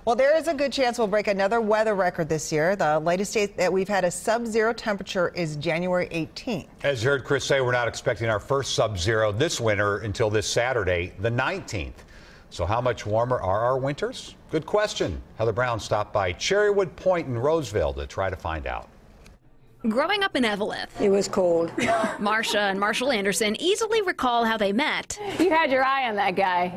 Well, there is a good chance we'll break another weather record this year. The latest date that we've had a sub-zero temperature is January 18th. As you heard Chris say, we're not expecting our first sub-zero this winter until this Saturday, the 19th. So how much warmer are our winters? Good question. Heather Brown stopped by Cherrywood Point in Roseville to try to find out. Growing up in Evelyn, It was cold. Marcia and Marshall Anderson easily recall how they met You had your eye on that guy.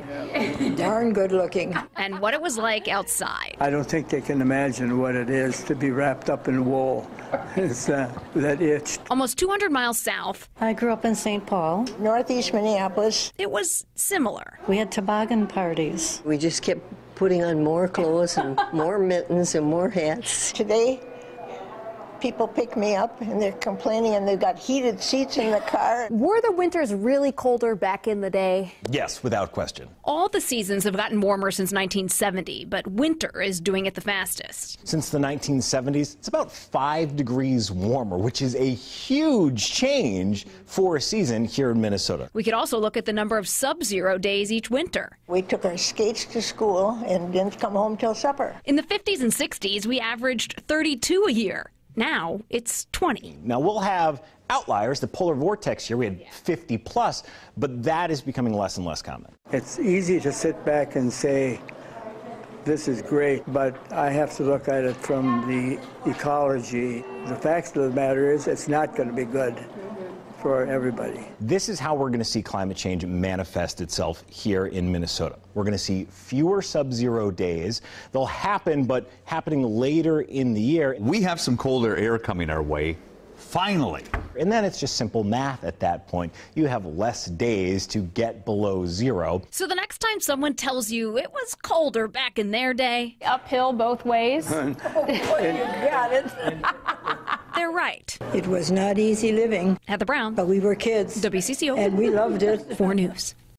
Darn good looking. and what it was like outside. I don't think they can imagine what it is to be wrapped up in wool. It's that itch. Almost 200 miles south, I grew up in St. Paul. Northeast Minneapolis. it was similar. We had toboggan parties. We just kept putting on more clothes and more mittens and more hats. Today, people pick me up and they're complaining and they've got heated seats in the car. Were the winters really colder back in the day? Yes, without question. All the seasons have gotten warmer since 1970, but winter is doing it the fastest. Since the 1970s, it's about 5 degrees warmer, which is a huge change for a season here in Minnesota. We could also look at the number of sub-zero days each winter. We took our skates to school and didn't come home till supper. In the 50s and 60s, we averaged 32 a year. Now it's 20. Now, we'll have outliers. The polar vortex here, we had 50 plus, but that is becoming less and less common. It's easy to sit back and say, this is great, but I have to look at it from the ecology. The fact of the matter is it's not going to be good for everybody. This is how we're going to see climate change manifest itself here in Minnesota. We're going to see fewer sub-zero days. They'll happen, but happening later in the year. We have some colder air coming our way, finally. And then it's just simple math at that point. You have less days to get below zero. So the next time someone tells you it was colder back in their day, Uphill both ways? You got it. they're right. It was not easy living, Heather Brown, but we were kids. WCCO And we loved it. 4 News.